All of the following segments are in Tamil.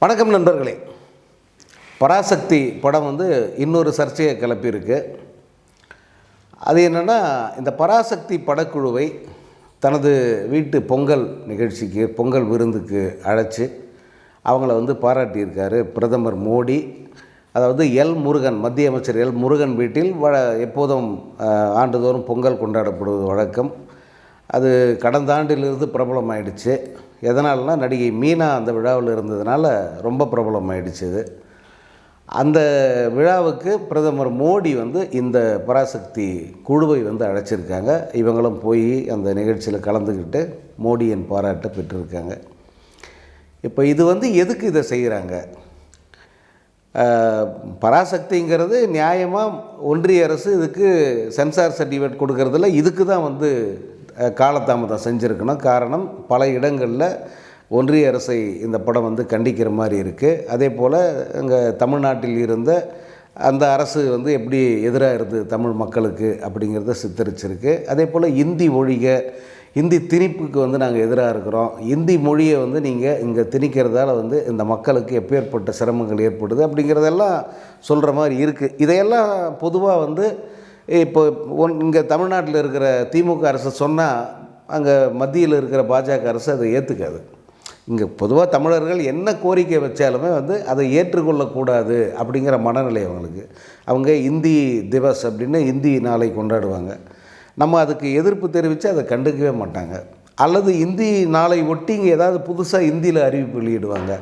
வணக்கம் நண்பர்களே. பராசக்தி படம் இன்னொரு சர்ச்சையை கிளப்பியிருக்கு. அது என்னென்னா, இந்த பராசக்தி படக்குழுவை தனது வீட்டு பொங்கல் நிகழ்ச்சிக்கு, பொங்கல் விருந்துக்கு அழைச்சி அவங்கள பாராட்டியிருக்காரு பிரதமர் மோடி. அதாவது முருகன், மத்திய அமைச்சர் முருகன் வீட்டில் எப்போதும் ஆண்டுதோறும் பொங்கல் கொண்டாடப்படுவது வழக்கம். அது கடந்த ஆண்டிலிருந்து பிரபலமாயிடுச்சு. எதனால்னா, நடிகை மீனா அந்த விழாவில் இருந்ததுனால ரொம்ப பிரபலமாயிடுச்சு அது. அந்த விழாவுக்கு பிரதமர் மோடி இந்த பராசக்தி குழுவை அழைச்சிருக்காங்க. இவங்களும் போய் அந்த நிகழ்ச்சியில் கலந்துக்கிட்டு மோடியின் பாராட்டை பெற்றிருக்காங்க. இப்போ இது எதுக்கு இதை செய்கிறாங்க? பராசக்திங்கிறது நியாயமாக ஒன்றிய அரசு இதுக்கு சென்சார் சர்டிஃபிகேட் கொடுக்கறதில்ல. இதுக்கு தான் காலதாமதம் செஞ்சுருக்கணும். காரணம், பல இடங்களில் ஒன்றிய அரசை இந்த படம் கண்டிக்கிற மாதிரி இருக்குது. அதே போல் இங்கே தமிழ்நாட்டில் இருந்த அந்த அரசு எப்படி எதிராக இருந்தது தமிழ் மக்களுக்கு அப்படிங்கிறத சித்தரிச்சிருக்கு. அதே போல் இந்தி ஒழிக, இந்தி திணிப்புக்கு நாங்கள் எதிராக இருக்கிறோம். இந்தி மொழியை நீங்கள் இங்கே திணிக்கிறதால இந்த மக்களுக்கு எப்பேற்பட்ட சிரமங்கள் ஏற்படுது அப்படிங்கிறதெல்லாம் சொல்கிற மாதிரி இருக்குது. இதையெல்லாம் பொதுவாக இப்போ இங்கே தமிழ்நாட்டில் இருக்கிற திமுக அரசு சொன்னால் அங்கே மத்தியில் இருக்கிற பாஜக அரசு அதை ஏற்றுக்காது. இங்கே பொதுவாக தமிழர்கள் என்ன கோரிக்கை வச்சாலுமே அதை ஏற்றுக்கொள்ளக்கூடாது அப்படிங்கிற மனநிலை அவங்களுக்கு. அவங்க இந்தி திவஸ் அப்படின்னு இந்தி நாளை கொண்டாடுவாங்க. நம்ம அதுக்கு எதிர்ப்பு தெரிவித்து அதை கண்டுக்கவே மாட்டாங்க. அல்லது இந்தி நாளை ஒட்டி இங்கே ஏதாவது புதுசாக இந்தியில் அறிவிப்பு வெளியிடுவாங்க.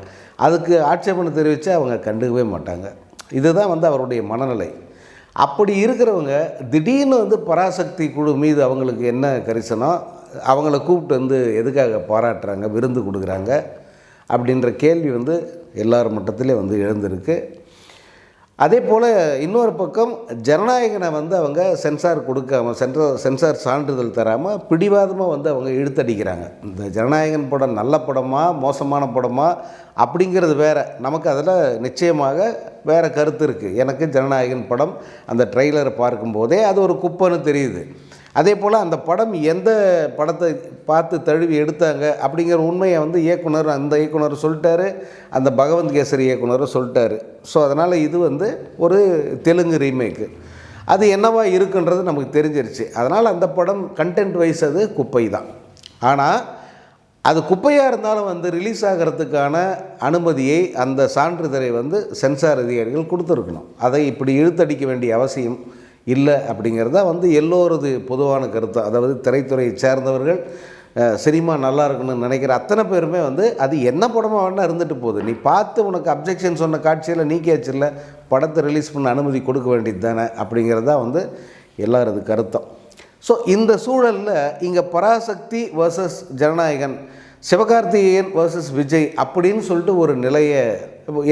அதுக்கு ஆட்சேபனை தெரிவித்து அவங்க கண்டுக்கவே மாட்டாங்க. இதுதான் அவருடைய மனநிலை. அப்படி இருக்கிறவங்க திடீர்னு பராசக்தி குழு மீது அவங்களுக்கு என்ன கரிசனம், அவங்கள கூப்பிட்டு எதுக்காக பாராட்டுறாங்க, விருந்து கொடுக்குறாங்க அப்படின்ற கேள்வி எல்லார் மட்டத்திலே எழுந்திருக்கு. அதே போல் இன்னொரு பக்கம் ஜனநாயகனை அவங்க சென்சார் கொடுக்காமல், சென்சார் சான்றிதழ் தராமல் பிடிவாதமாக அவங்க இழுத்தடிக்கிறாங்க. இந்த ஜனநாயகன் படம் நல்ல படமா மோசமான படமா அப்படிங்கிறது வேறு. நமக்கு அதில் நிச்சயமாக வேறு கருத்து இருக்குது. எனக்கு ஜனநாயகன் படம் அந்த ட்ரெய்லரை பார்க்கும்போதே அது ஒரு குப்பைன்னு தெரியுது. அதே போல் அந்த படம் எந்த படத்தை பார்த்து தழுவி எடுத்தாங்க அப்படிங்கிற உண்மையை இயக்குனர், அந்த இயக்குனர் சொல்லிட்டாரு, அந்த பகவந்த் கேசரி இயக்குனரும் சொல்லிட்டாரு. ஸோ அதனால் இது ஒரு தெலுங்கு ரீமேக்கு. அது என்னவா இருக்குன்றது நமக்கு தெரிஞ்சிருச்சு. அதனால் அந்த படம் கண்டென்ட் வைஸ் அது குப்பை தான். ஆனால் அது குப்பையாக இருந்தாலும் ரிலீஸ் ஆகிறதுக்கான அனுமதியை, அந்த சான்றிதழை சென்சார் அதிகாரிகள் கொடுத்துருக்கணும். அதை இப்படி இழுத்தடிக்க வேண்டிய அவசியம் இல்லை அப்படிங்கிறத எல்லோரது பொதுவான கருத்து. அதாவது திரைத்துறையை சேர்ந்தவர்கள், சினிமா நல்லா இருக்கணும்னு நினைக்கிற அத்தனை பேருமே அது என்ன படமாக வேணால் இருந்துட்டு போகுது, நீ பார்த்து உனக்கு அப்ஜெக்ஷன் சொன்ன காட்சியில் நீக்கியாச்சில்ல, படத்தை ரிலீஸ் பண்ண அனுமதி கொடுக்க வேண்டியது தானே அப்படிங்கிறதா எல்லாரது கருத்தம். ஸோ இந்த சூழலில் இங்கே பராசக்தி வர்சஸ் ஜனநாயகன், சிவகார்த்திகேயன் வர்சஸ் விஜய் அப்படின்னு சொல்லிட்டு ஒரு நிலையை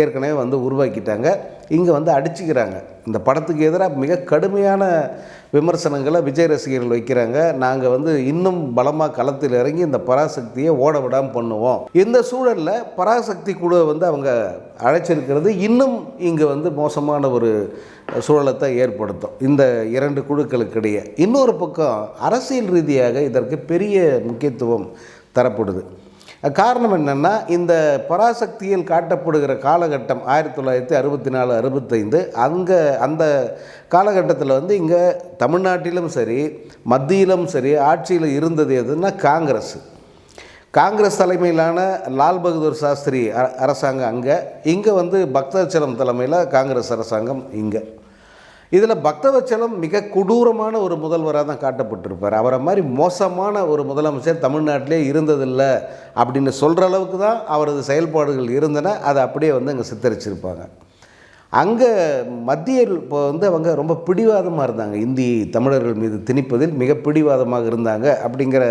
ஏற்கனவே உருவாக்கிட்டாங்க. இங்கே அடிச்சுக்கிறாங்க. இந்த படத்துக்கு எதிராக மிக கடுமையான விமர்சனங்களை விஜய் ரசிகர்கள் வைக்கிறாங்க. நாங்கள் இன்னும் பலமாக களத்தில் இறங்கி இந்த பராசக்தியை ஓட விடாமல் பண்ணுவோம். இந்த சூழலில் பராசக்தி குழுவை அவங்க அழைச்சிருக்கிறது இன்னும் இங்கே மோசமான ஒரு சூழலை ஏற்படுத்தும் இந்த இரண்டு குழுக்களுக்கிடையே. இன்னொரு பக்கம் அரசியல் ரீதியாக இதற்கு பெரிய முக்கியத்துவம் தரப்படுது. காரணம் என்னென்னா, இந்த பராசக்தியில் காட்டப்படுகிற காலகட்டம் 1964, 65. அந்த காலகட்டத்தில் இங்கே தமிழ்நாட்டிலும் சரி மத்தியிலும் சரி ஆட்சியில் இருந்தது எதுன்னா காங்கிரஸ் தலைமையிலான லால் பகதூர் சாஸ்திரி அரசாங்கம் இங்கே பக்தவச்சலம் தலைமையில் காங்கிரஸ் அரசாங்கம் இங்கே. இதில் பக்தவச்சலம் மிக கொடூரமான ஒரு முதல்வராக தான் காட்டப்பட்டிருப்பார். அவரை மாதிரி மோசமான ஒரு முதலமைச்சர் தமிழ்நாட்டிலே இருந்ததில்லை அப்படின்னு சொல்கிற அளவுக்கு தான் அவரது செயல்பாடுகள் இருந்தன. அதை அப்படியே அங்கே சித்தரிச்சிருப்பாங்க. அங்கே மத்தியில் இப்போ அவங்க ரொம்ப பிடிவாதமாக இருந்தாங்க. இந்தி தமிழர்கள் மீது திணிப்பதில் மிக பிடிவாதமாக இருந்தாங்க அப்படிங்கிற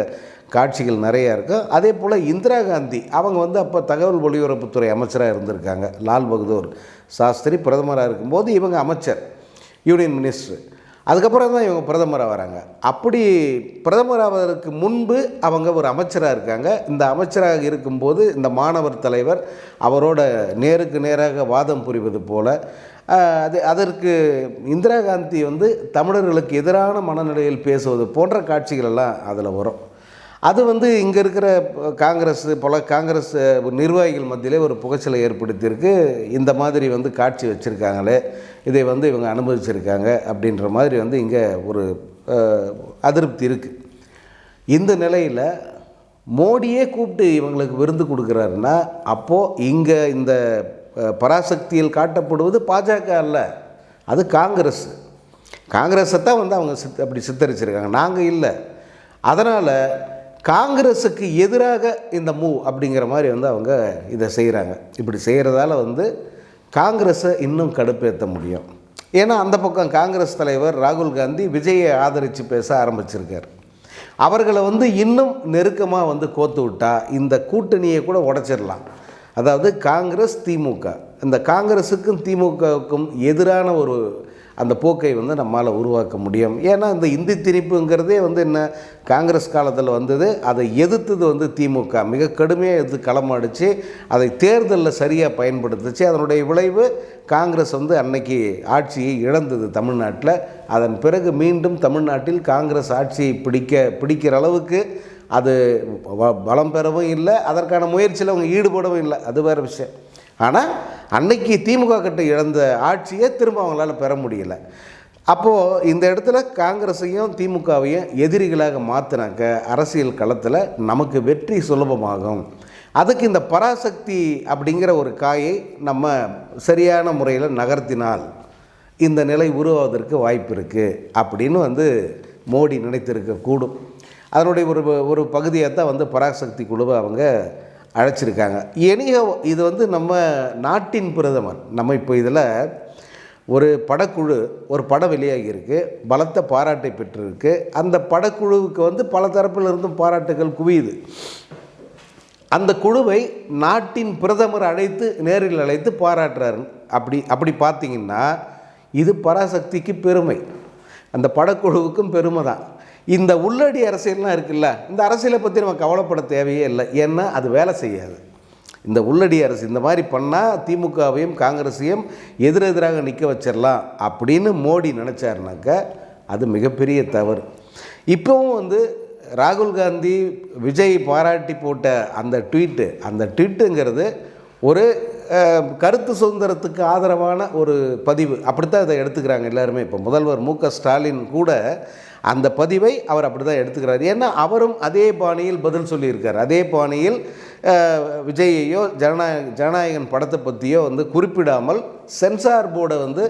காட்சிகள் நிறையா இருக்கும். அதே போல் இந்திரா காந்தி அவங்க அப்போ தகவல் ஒலிபரப்புத்துறை அமைச்சராக இருந்திருக்காங்க. லால் பகதூர் சாஸ்திரி பிரதமராக இருக்கும்போது இவங்க அமைச்சர், யூனியன் மினிஸ்டர். அதுக்கப்புறம் தான் இவங்க பிரதமராக வராங்க. அப்படி பிரதமராவதற்கு முன்பு அவங்க ஒரு அமைச்சராக இருக்காங்க. இந்த அமைச்சராக இருக்கும்போது இந்த மாணவர் தலைவர் அவரோட நேருக்கு நேராக வாதம் புரிவது போல் அதற்கு இந்திரா காந்தி தமிழர்களுக்கு எதிரான மனநிலையில் பேசுவது போன்ற காட்சிகள் எல்லாம் அதில் வரும். அது வந்து இங்கே இருக்கிற காங்கிரஸ் நிர்வாகிகள் மத்தியிலே ஒரு புகைச்சலை ஏற்படுத்தியிருக்கு. இந்த மாதிரி வந்து காட்சி வச்சுருக்காங்களே, இதை வந்து இவங்க அனுமதிச்சிருக்காங்க அப்படின்ற மாதிரி வந்து இங்கே ஒரு அதிருப்தி இருக்குது. இந்த நிலையில் மோடியே கூப்பிட்டு இவங்களுக்கு விருந்து கொடுக்குறாருன்னா, அப்போது இங்கே இந்த பராசக்தியில் காட்டப்படுவது பாஜக அல்ல, அது காங்கிரஸை தான் வந்து அவங்க அப்படி சித்தரிச்சிருக்காங்க, நாங்கள் இல்லை. அதனால் காங்கிரஸுக்கு எதிராக இந்த மூவ் அப்படிங்கிற மாதிரி வந்து அவங்க இதை செய்கிறாங்க. இப்படி செய்கிறதால வந்து காங்கிரஸை இன்னும் கடுப்பேற்ற முடியும். ஏன்னா அந்த பக்கம் காங்கிரஸ் தலைவர் ராகுல் காந்தி விஜயை ஆதரித்து பேச ஆரம்பிச்சிருக்கார். அவர்களை வந்து இன்னும் நெருக்கமாக வந்து கோத்து விட்டால் இந்த கூட்டணியை கூட உடைச்சிடலாம். அதாவது காங்கிரஸ் திமுக, இந்த காங்கிரஸுக்கும் திமுகவுக்கும் எதிரான ஒரு அந்த போக்கை வந்து நம்மால் உருவாக்க முடியும். ஏன்னா இந்த இந்தி திணிப்புங்கிறதே வந்து என்ன, காங்கிரஸ் காலத்தில் வந்தது, அதை எதிர்த்தது வந்து திமுக மிக கடுமையாக எதிர்த்து களமாடிச்சு, அதை தேர்தலில் சரியாக பயன்படுத்துச்சு. அதனுடைய விளைவு காங்கிரஸ் வந்து அன்னைக்கு ஆட்சியை இழந்தது தமிழ்நாட்டில். அதன் பிறகு மீண்டும் தமிழ்நாட்டில் காங்கிரஸ் ஆட்சியை பிடிக்கிற அளவுக்கு அது பலம் பெறவும் இல்லை, அதற்கான முயற்சியில் அவங்க ஈடுபடவும் இல்லை, அது வேறு விஷயம். ஆனால் அன்னைக்கு திமுக கிட்ட இழந்த ஆட்சியை திரும்ப அவங்களால பெற முடியலை. அப்போது இந்த இடத்துல காங்கிரஸையும் திமுகவையும் எதிரிகளாக மாற்றினாக்க அரசியல் களத்தில் நமக்கு வெற்றி சுலபமாகும். அதுக்கு இந்த பராசக்தி அப்படிங்கிற ஒரு காயை நம்ம சரியான முறையில் நகர்த்தினால் இந்த நிலை உருவாவதற்கு வாய்ப்பு இருக்குது அப்படின்னு வந்து மோடி நினைத்திருக்கக்கூடும். அதனுடைய ஒரு பகுதியாக தான் வந்து பராசக்தி குழுவை அவங்க அழைச்சிருக்காங்க. இது வந்து நம்ம நாட்டின் பிரதமர். நம்ம இப்போ இதில் ஒரு படக்குழு, ஒரு படம் வெளியாகியிருக்கு, பலத்த பாராட்டை பெற்றிருக்கு. அந்த படக்குழுவுக்கு வந்து பல தரப்பிலிருந்தும் பாராட்டுகள் குவியுது. அந்த குழுவை நாட்டின் பிரதமர் நேரில் அழைத்து பாராட்டுறாரு. அப்படி பார்த்தீங்கன்னா இது பராசக்திக்கு பெருமை, அந்த படக்குழுவுக்கும் பெருமை தான். இந்த உள்ளடி அரசியல்லாம் இருக்குல்ல, இந்த அரசியலை பற்றி நம்ம கவலைப்பட தேவையே இல்லை. ஏன்னா அது வேலை செய்யாது. இந்த உள்ளடி அரசு இந்த மாதிரி பண்ணால் திமுகவையும் காங்கிரஸையும் எதிரெதிராக நிற்க வச்சிடலாம் அப்படின்னு மோடி நினச்சாருனாக்க அது மிகப்பெரிய தவறு. இப்போவும் வந்து ராகுல் காந்தி விஜய் பாராட்டி போட்ட அந்த ட்வீட்டுங்கிறது ஒரு கருத்து சுதந்திரத்துக்கு ஆதரவான ஒரு பதிவு, அப்படித்தான் இதை எடுத்துக்கிறாங்க எல்லாருமே. இப்போ முதல்வர் ஸ்டாலின் கூட அந்த பதிவை அவர் அப்படி தான் எடுத்துக்கிறார். ஏன்னா அவரும் அதே பாணியில் பதில் சொல்லியிருக்கார். அதே பாணியில் விஜயையோ ஜனநாயகன் படத்தை பற்றியோ வந்து குறிப்பிடாமல் சென்சார் போர்டை வந்து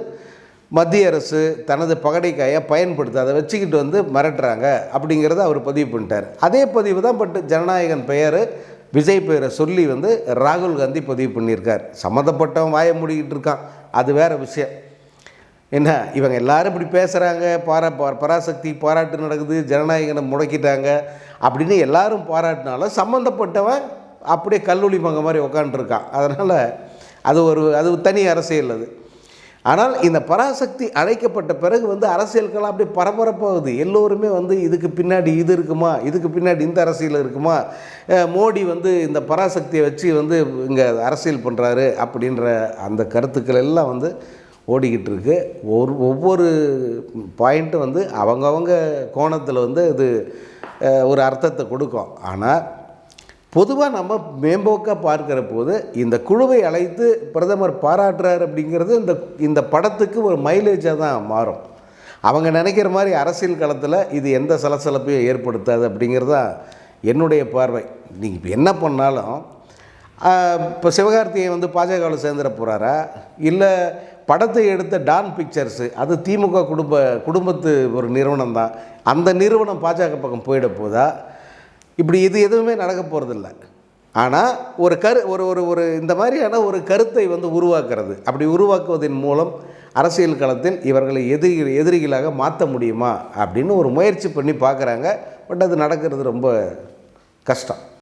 மத்திய அரசு தனது பகடைக்காயை பயன்படுத்த அதை வச்சுக்கிட்டு வந்து மிரட்டுறாங்க அப்படிங்கிறத அவர் பதிவு பண்ணிட்டார். அதே பதிவு தான், பட் ஜனநாயகன் பெயர் விஜய் பெயரை சொல்லி வந்து ராகுல் காந்தி பதிவு பண்ணியிருக்கார். சம்மந்தப்பட்டவன் வாய மூடிக்கிட்டு இருக்கான், அது வேறு விஷயம். என்ன இவங்க எல்லாரும் இப்படி பேசுகிறாங்க, பராசக்தி பாராட்டு நடக்குது, ஜனநாயகனை முடக்கிட்டாங்க அப்படின்னு எல்லாரும் பாராட்டினாலும் சம்மந்தப்பட்டவன் அப்படியே கல்லூலி மங்க மாதிரி உக்காண்டிருக்கான். அதனால் அது தனி அரசியல் அது. ஆனால் இந்த பராசக்தி அழைக்கப்பட்ட பிறகு வந்து அரசியல்கெல்லாம் அப்படியே பரபரப்பாகுது. எல்லோருமே வந்து இதுக்கு பின்னாடி இது இருக்குமா, இதுக்கு பின்னாடி இந்த அரசியல் இருக்குமா, மோடி வந்து இந்த பராசக்தியை வச்சு வந்து இங்கே அரசியல் பண்ணுறாரு அப்படின்ற அந்த கருத்துக்கள் எல்லாம் வந்து ஓடிக்கிட்டு இருக்கு. ஒவ்வொரு பாயிண்ட்டும் வந்து அவங்கவங்க கோணத்தில் வந்து இது ஒரு அர்த்தத்தை கொடுக்கும். ஆனால் பொதுவாக நம்ம மேம்போக்காக பார்க்கிற போது இந்த குழுவை அழைத்து பிரதமர் பாராட்டுறார் அப்படிங்கிறது இந்த படத்துக்கு ஒரு மைலேஜாக தான் மாறும். அவங்க நினைக்கிற மாதிரி அரசியல் களத்தில் இது எந்த சலசலப்பையும் ஏற்படுத்தாது அப்படிங்கிறது தான் என்னுடைய பார்வை. நீங்கள் இப்போ என்ன பண்ணாலும் இப்போ சிவகார்த்திகேயன் வந்து பாஜகவில் சேர்ந்துட போகிறாரா, இல்லை படத்தை எடுத்த டான் பிக்சர்ஸு அது திமுக குடும்பத்து ஒரு நிறுவனம் தான், அந்த நிறுவனம் பாஜக பக்கம் போயிட போதா, இப்படி இது எதுவுமே நடக்க போகிறதில்ல. ஆனால் ஒரு இந்த மாதிரியான ஒரு கருத்தை வந்து உருவாக்குறது, அப்படி உருவாக்குவதன் மூலம் அரசியல் களத்தில் இவர்களை எதிரிகளாக மாற்ற முடியுமா அப்படின்னு ஒரு முயற்சி பண்ணி பார்க்குறாங்க. பட் அது நடக்கிறது ரொம்ப கஷ்டம்.